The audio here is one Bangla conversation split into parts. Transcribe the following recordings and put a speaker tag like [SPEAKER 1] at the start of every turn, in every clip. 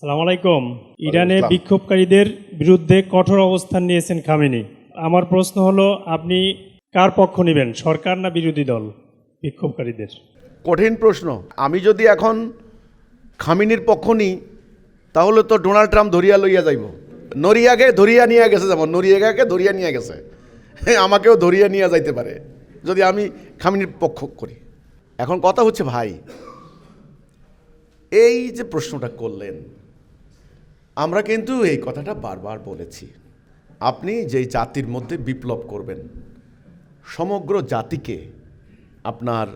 [SPEAKER 1] সালাম আলাইকুম। ইরানে বিক্ষোভকারীদের বিরুদ্ধে কঠোর অবস্থান নিয়েছেন খামেনি। আমার প্রশ্ন হলো, আপনি কার পক্ষ নেবেন, সরকার না বিরোধী দল বিক্ষোভকারীদের?
[SPEAKER 2] কঠিন প্রশ্ন। আমি যদি এখন খামেনির পক্ষ নিই তাহলে তো ডোনাল্ড ট্রাম্প ধরিয়া লইয়া যাইব। নরিয়াকে ধরিয়া নিয়ে গেছে, যেমন নরিয়াকে ধরিয়া নিয়ে গেছে, আমাকেও ধরিয়া নিয়ে যাইতে পারে যদি আমি খামেনির পক্ষ করি। এখন কথা হচ্ছে ভাই, এই যে প্রশ্নটা করলেন, আমরা কিন্তু এই কথাটা বারবার বলেছি। আপনি যেই জাতির মধ্যে বিপ্লব করবেন, সমগ্র জাতিকে আপনার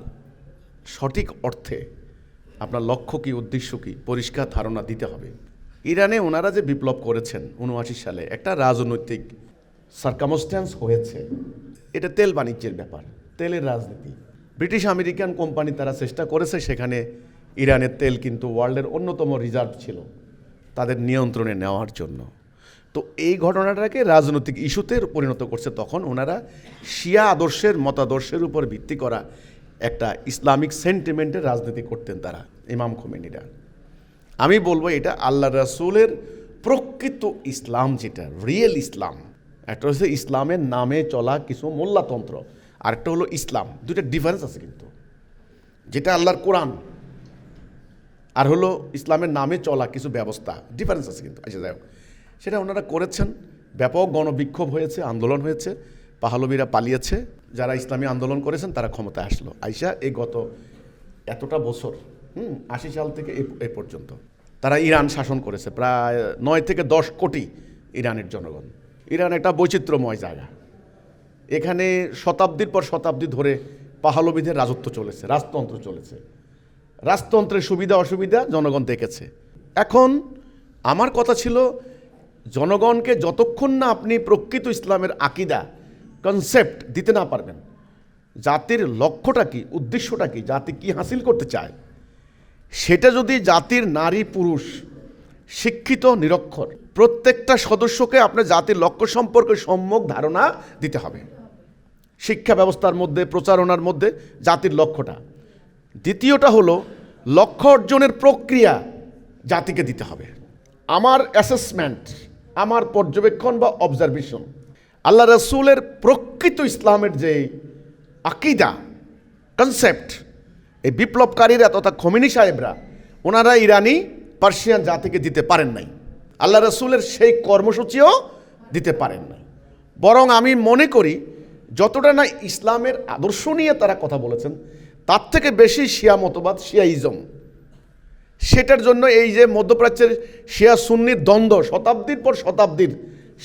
[SPEAKER 2] সঠিক অর্থে আপনার লক্ষ্য কী, উদ্দেশ্য কী, পরিষ্কার ধারণা দিতে হবে। ইরানে ওনারা যে বিপ্লব করেছেন 79 সালে, একটা রাজনৈতিক সার্কামস্ট্যান্স হয়েছে। এটা তেল বাণিজ্যের ব্যাপার, তেলের রাজনীতি। ব্রিটিশ আমেরিকান কোম্পানি তারা চেষ্টা করেছে সেখানে ইরানের তেল কিন্তু ওয়ার্ল্ডের অন্যতম রিজার্ভ ছিল, তাদের নিয়ন্ত্রণে নেওয়ার জন্য। তো এই ঘটনাটাকে রাজনৈতিক ইস্যুতে পরিণত করছে। তখন ওনারা শিয়া আদর্শের মতাদর্শের উপর ভিত্তি করা একটা ইসলামিক সেন্টিমেন্টের রাজনীতি করতেন তারা, ইমাম খোমেনিরা। আমি বলবো এটা আল্লাহ রাসূলের প্রকৃত ইসলাম, যেটা রিয়েল ইসলাম। একটা হচ্ছে ইসলামের নামে চলা কিছু মোল্লাতন্ত্র, আরেকটা হলো ইসলাম। দুইটা ডিফারেন্স আছে কিন্তু। যেটা আল্লাহর কোরআন আর হলো ইসলামের নামে চলা কিছু ব্যবস্থা, ডিফারেন্স আছে কিন্তু। আচ্ছা, যাই হোক, সেটা ওনারা করেছেন। ব্যাপক গণবিক্ষোভ হয়েছে, আন্দোলন হয়েছে, পাহলবিরা পালিয়েছে। যারা ইসলামী আন্দোলন করেছেন তারা ক্ষমতায় আসলো। আইসা এই গত এতটা বছর 80 সাল থেকে এই পর্যন্ত তারা ইরান শাসন করেছে। প্রায় 9 থেকে 10 কোটি ইরানের জনগণ। ইরান একটা বৈচিত্র্যময় জায়গা। এখানে শতাব্দীর পর শতাব্দী ধরে পাহলবিদের রাজত্ব চলেছে, রাজতন্ত্র চলেছে। রাজতন্ত্রের সুবিধা অসুবিধা জনগণ দেখেছে। এখন আমার কথা ছিল, জনগণকে যতক্ষণ না আপনি প্রকৃত ইসলামের আকিদা কনসেপ্ট দিতে না পারবেন, জাতির লক্ষ্যটা কি, উদ্দেশ্যটা কি, জাতি কি হাসিল করতে চায়, সেটা যদি জাতির নারী পুরুষ শিক্ষিত নিরক্ষর প্রত্যেকটা সদস্যকে আপনার জাতির লক্ষ্য সম্পর্কে সম্যক ধারণা দিতে হবে। শিক্ষা ব্যবস্থার মধ্যে, প্রচারণার মধ্যে জাতির লক্ষ্যটা। দ্বিতীয়টা হলো লক্ষ্য অর্জনের প্রক্রিয়া জাতিকে দিতে হবে। আমার অ্যাসেসমেন্ট, আমার পর্যবেক্ষণ বা অবজারভেশন, আল্লাহ রাসূলের প্রকৃত ইসলামের যে আকিদা কনসেপ্ট, এই বিপ্লবকারীরা তথা খোমেনি সাহেবরা ওনারা ইরানি পার্সিয়ান জাতিকে দিতে পারেন নাই। আল্লাহ রাসূলের সেই কর্মসূচিও দিতে পারেন নাই। বরং আমি মনে করি যতটা না ইসলামের আদর্শ নিয়ে তারা কথা বলেছেন, তার থেকে বেশি শিয়া মতবাদ, শিয়াইজম, সেটার জন্য এই যে মধ্যপ্রাচ্যের শিয়া সুন্নির দ্বন্দ্ব শতাব্দীর পর শতাব্দীর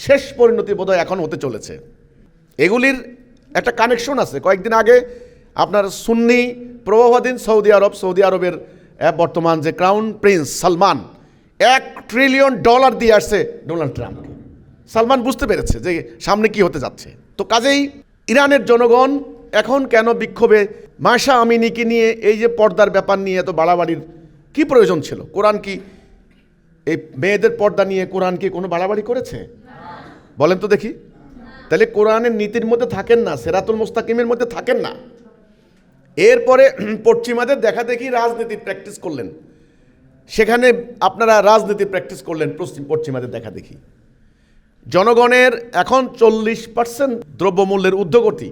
[SPEAKER 2] শেষ পরিণতি বোধহয় এখন হতে চলেছে। এগুলির একটা কানেকশন আছে। কয়েকদিন আগে আপনার সুন্নি প্রভাবাধীন সৌদি আরবের বর্তমান যে ক্রাউন প্রিন্স সালমান $1 ট্রিলিয়ন দিয়ে আসছে ডোনাল্ড ট্রাম্পকে। সালমান বুঝতে পেরেছে যে সামনে কি হতে যাচ্ছে। তো কাজেই ইরানের জনগণ এখন কেন বিক্ষোভে? মাশা আমিনিকে নিয়ে এই যে পর্দার ব্যাপার নিয়ে এত বাড়াবাড়ির কি প্রয়োজন ছিল? কোরআন কি এই মেয়েদের পর্দা নিয়ে কোরআন কি কোনো বাড়াবাড়ি করেছে? বলেন তো দেখি। তাহলে কোরআনের নীতির মধ্যে থাকেন না, সিরাতুল মুস্তাকিমের মধ্যে থাকেন না। এরপরে পশ্চিমাদের দেখা দেখি রাজনীতির প্র্যাকটিস করলেন, সেখানে আপনারা রাজনীতি প্র্যাকটিস করলেন পশ্চিমাদের দেখা দেখি। জনগণের এখন 40% দ্রব্যমূল্যের ঊর্ধ্বগতি,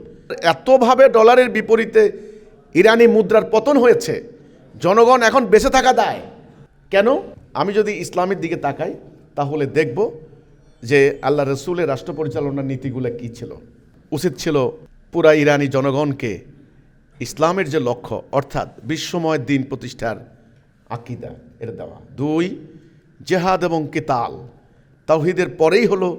[SPEAKER 2] এতভাবে ডলারের বিপরীতে ইরানি মুদ্রার পতন হয়েছে, জনগণ এখন বেঁচে থাকা দায়। কেন? আমি যদি ইসলামের দিকে তাকাই তাহলে দেখব যে আল্লাহ রাসূলের রাষ্ট্র পরিচালনার নীতিগুলো কী ছিল। উচিত ছিল পুরা ইরানি জনগণকে ইসলামের যে লক্ষ্য, অর্থাৎ বিশ্বময় দিন প্রতিষ্ঠার আকিদা, এটা দেওয়া। 2, জেহাদ এবং কেতাল। তাওহীদের পরেই হলো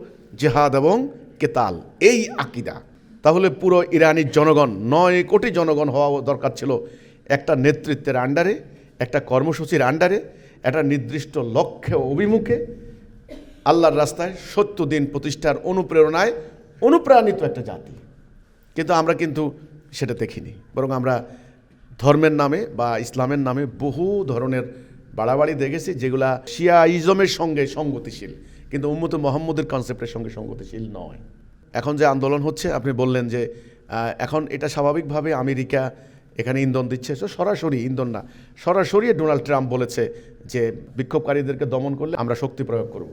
[SPEAKER 2] জেহাদ এবং কেতাল, এই আকিদা। তাহলে পুরো ইরানি জনগণ, 9 কোটি জনগণ হওয়া দরকার ছিল একটা নেতৃত্বের আন্ডারে, একটা কর্মসূচির আন্ডারে, একটা নির্দিষ্ট লক্ষ্যে অভিমুখে আল্লাহর রাস্তায় 70 দিন প্রতিষ্ঠার অনুপ্রেরণায় অনুপ্রাণিত একটা জাতি। কিন্তু আমরা কিন্তু সেটা দেখিনি। বরং আমরা ধর্মের নামে বা ইসলামের নামে বহু ধরনের বাড়াবাড়ি দেখেছি, যেগুলা শিয়াইজমের সঙ্গে সঙ্গতিশীল, কিন্তু উম্মতে মুহাম্মদের কনসেপ্টের সঙ্গে সঙ্গতিশীল নয়। এখন যে আন্দোলন হচ্ছে, আপনি বললেন যে এখন এটা স্বাভাবিকভাবে আমেরিকা এখানে ইন্ধন দিচ্ছে। সরাসরি ইন্ধন না, সরাসরি ডোনাল্ড ট্রাম্প বলেছে যে বিক্ষোভকারীদেরকে দমন করলে আমরা শক্তি প্রয়োগ করব।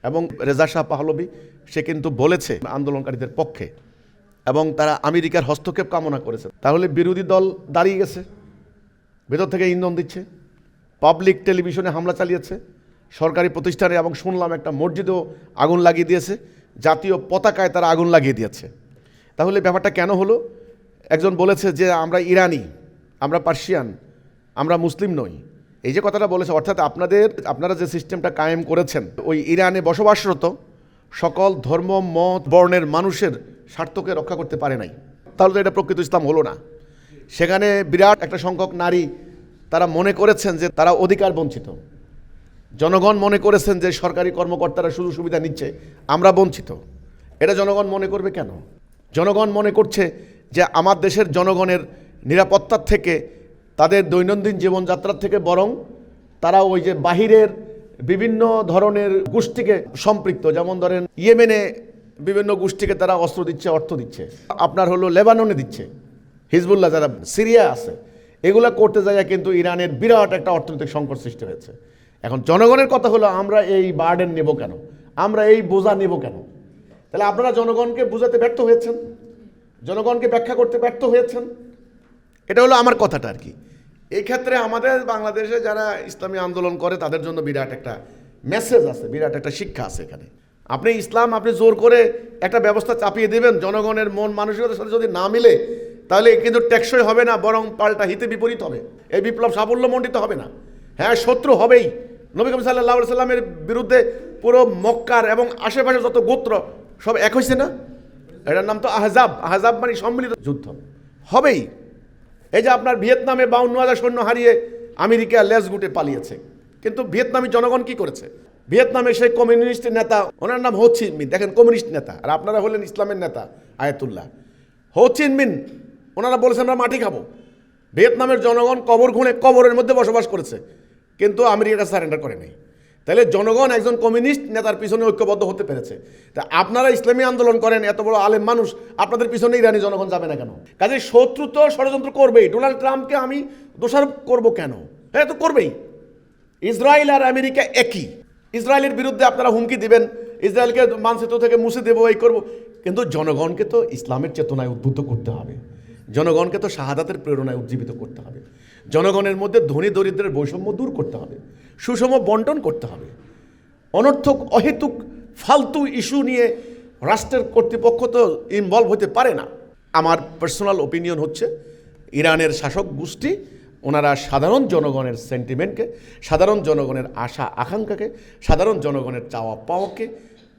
[SPEAKER 2] এবং রেজা শাহ পাহলভি সে কিন্তু বলেছে আন্দোলনকারীদের পক্ষে, এবং তারা আমেরিকার হস্তক্ষেপ কামনা করেছে। তাহলে বিরোধী দল দাঁড়িয়ে গেছে, ভেতর থেকে ইন্ধন দিচ্ছে, পাবলিক টেলিভিশনে হামলা চালিয়েছে, সরকারি প্রতিষ্ঠানে, এবং শুনলাম একটা মসজিদেও আগুন লাগিয়ে দিয়েছে, জাতীয় পতাকায় তারা আগুন লাগিয়ে দিয়েছে। তাহলে ব্যাপারটা কেন হলো? একজন বলেছে যে আমরা ইরানি, আমরা পার্সিয়ান, আমরা মুসলিম নই। এই যে কথাটা বলেছে, অর্থাৎ আপনারা যে সিস্টেমটা কায়েম করেছেন, ওই ইরানে বসবাসরত সকল ধর্ম, মত, বর্ণের মানুষের স্বার্থকে রক্ষা করতে পারে নাই। তাহলে তো এটা প্রকৃত ইসলাম হলো না। সেখানে বিরাট একটা সংখ্যক নারী তারা মনে করেছেন যে তারা অধিকার বঞ্চিত, জনগণ মনে করেছেন যে সরকারি কর্মকর্তারা সুযোগ সুবিধা নিচ্ছে, আমরা বঞ্চিত। এটা জনগণ মনে করবে কেন? জনগণ মনে করছে যে আমার দেশের জনগণের নিরাপত্তার থেকে, তাদের দৈনন্দিন জীবনযাত্রার থেকে বরং তারা ওই যে বাহিরের বিভিন্ন ধরনের গোষ্ঠীকে সম্পৃক্ত, যেমন ধরেন ইয়েমেনে বিভিন্ন গোষ্ঠীকে তারা অস্ত্র দিচ্ছে, অর্থ দিচ্ছে, আপনার হলো লেবাননে দিচ্ছে, হিজবুল্লাহ যারা সিরিয়া আছে, এগুলা করতে যায় কিন্তু ইরানের বিরাট একটা অর্থনৈতিক সংকট সৃষ্টি হয়েছে। এখন জনগণের কথা হলো আমরা এই বার্ডেন নেব কেন, আমরা এই বোঝা নেব কেন? তাহলে আপনারা জনগণকে বোঝাতে ব্যর্থ হয়েছেন, জনগণকে ব্যাখ্যা করতে ব্যর্থ হয়েছেন। এটা হলো আমার কথাটা আর কি। এই ক্ষেত্রে আমাদের বাংলাদেশে যারা ইসলামী আন্দোলন করে তাদের জন্য বিরাট একটা মেসেজ আছে, বিরাট একটা শিক্ষা আছে এখানে। আপনি ইসলাম আপনি জোর করে একটা ব্যবস্থা চাপিয়ে দেবেন, জনগণের মন মানসিকতার সাথে যদি না মিলে, তাহলে কিন্তু টেকসই হবে না, বরং পাল্টা হিতে বিপরীত হবে। এই বিপ্লব সাফল্যমণ্ডিত হবে না। হ্যাঁ, শত্রু হবেই। নবী করিম সাল্লাল্লাহু আলাইহি সাল্লামের বিরুদ্ধে পুরো মক্কার এবং আশেপাশে যত গোত্র সব এক হয়েছে না? এটার নাম তো আহজাব। আহজাব মানে সম্মিলিত যুদ্ধ হবেই। এই যে আপনার ভিয়েতনামে 52,000 সৈন্য হারিয়ে আমেরিকা লেজ গুটে পালিয়েছে, কিন্তু ভিয়েতনামি জনগণ কি করেছে? ভিয়েতনামের সেই কমিউনিস্ট নেতা, ওনার নাম হো চি মিন, দেখেন কমিউনিস্ট নেতা, আর আপনারা হলেন ইসলামের নেতা আয়াতুল্লাহ। হো চি মিন ওনারা বলেছেন আমরা মাটি খাবো। ভিয়েতনামের জনগণ কবর খুঁড়ে কবরের মধ্যে বসবাস করেছে, কিন্তু আমেরিকা সারেন্ডার করে নাই। তাহলে জনগণ একজন কমিউনিস্ট নেতার পিছনে ঐক্যবদ্ধ হতে পেরেছে। তা আপনারা ইসলামী আন্দোলন করেন, এত বড় আলেম মানুষ, আপনাদের পিছনে ইরানি জনগণ যাবে না কেন? কাজে শত্রু তো ষড়যন্ত্র করবেই। ডোনাল্ড ট্রাম্পকে আমি দোষারোপ করব কেন? হ্যাঁ, তো করবেই। ইসরায়েল আর আমেরিকা একই। ইসরায়েলের বিরুদ্ধে আপনারা হুমকি দিবেন, ইসরায়েলকে মানচিত্র থেকে মুছে দেবো, এই করবো, কিন্তু জনগণকে তো ইসলামের চেতনায় উদ্বুদ্ধ করতে হবে, জনগণকে তো শাহাদাতের প্রেরণায় উজ্জীবিত করতে হবে, জনগণের মধ্যে ধনী দরিদ্রের বৈষম্য দূর করতে হবে, সুষম বন্টন করতে হবে। অনর্থক অহেতুক ফালতু ইস্যু নিয়ে রাষ্ট্রের কর্তৃপক্ষ তো ইনভলভ হতে পারে না। আমার পার্সোনাল ওপিনিয়ন হচ্ছে ইরানের শাসক গোষ্ঠী ওনারা সাধারণ জনগণের সেন্টিমেন্টকে, সাধারণ জনগণের আশা আকাঙ্ক্ষাকে, সাধারণ জনগণের চাওয়া পাওয়াকে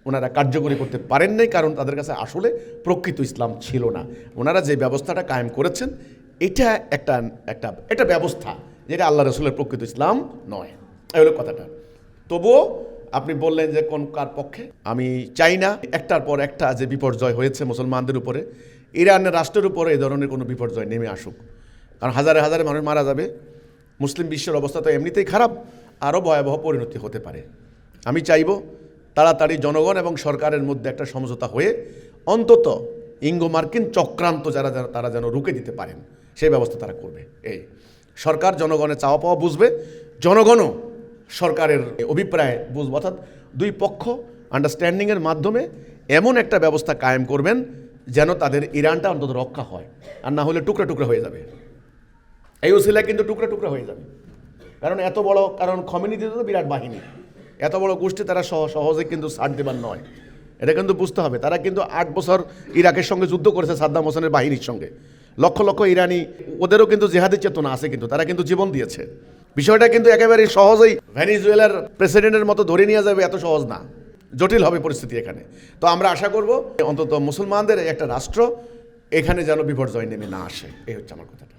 [SPEAKER 2] ওনারা কার্যকরী করতে পারেন নাই, কারণ তাদের কাছে আসলে প্রকৃত ইসলাম ছিল না। ওনারা যে ব্যবস্থাটা কায়েম করেছেন এটা একটা ব্যবস্থা, যেটা আল্লাহ রসুলের প্রকৃত ইসলাম নয়। এই হলো কথাটা। তবুও আপনি বললেন যে কার পক্ষে, আমি চাই না একটার পর একটা যে বিপর্যয় হয়েছে মুসলমানদের উপরে, ইরানের রাষ্ট্রের উপরে এই ধরনের কোনো বিপর্যয় নেমে আসুক। কারণ হাজারে হাজারে মানুষ মারা যাবে, মুসলিম বিশ্বের অবস্থা তো এমনিতেই খারাপ, আরও ভয়াবহ পরিণতি হতে পারে। আমি চাইব তাড়াতাড়ি জনগণ এবং সরকারের মধ্যে একটা সমঝোতা হয়ে অন্তত ইঙ্গো মার্কিন চক্রান্ত তারা যেন রুখে দিতে পারেন, সেই ব্যবস্থা তারা করবে। এই সরকার জনগণের চাওয়া পাওয়া বুঝবে, জনগণও সরকারের অভিপ্রায় বুঝবে, অর্থাৎ দুই পক্ষ আন্ডারস্ট্যান্ডিংয়ের মাধ্যমে এমন একটা ব্যবস্থা কায়েম করবেন যেন তাদের ইরানটা অন্তত রক্ষা হয়, আর না হলে টুকরা টুকরা হয়ে যাবে। এই ওসিলা কিন্তু টুকরা টুকরা হয়ে যাবে, কারণ খমেনিদের তো বিরাট বাহিনী, এত বড় গোষ্ঠী, তারা সহজে কিন্তু ছাড় দেবার নয়। এটা কিন্তু বুঝতে হবে। তারা কিন্তু 8 বছর ইরাকের সঙ্গে যুদ্ধ করেছে সাদ্দাম হোসেনের বাহিনীর সঙ্গে, লক্ষ লক্ষ ইরানি, ওদেরও কিন্তু জেহাদি চেতনা আছে, কিন্তু তারা কিন্তু জীবন দিয়েছে। বিষয়টা কিন্তু একেবারে সহজেই ভেনিজুয়েলার প্রেসিডেন্টের মতো ধরে নিয়ে যাবে এত সহজ না, জটিল হবে পরিস্থিতি এখানে। তো আমরা আশা করব অন্তত মুসলমানদের একটা রাষ্ট্র এখানে যেন বিপর্যয় নেমে না আসে। এই হচ্ছে আমার কথাটা।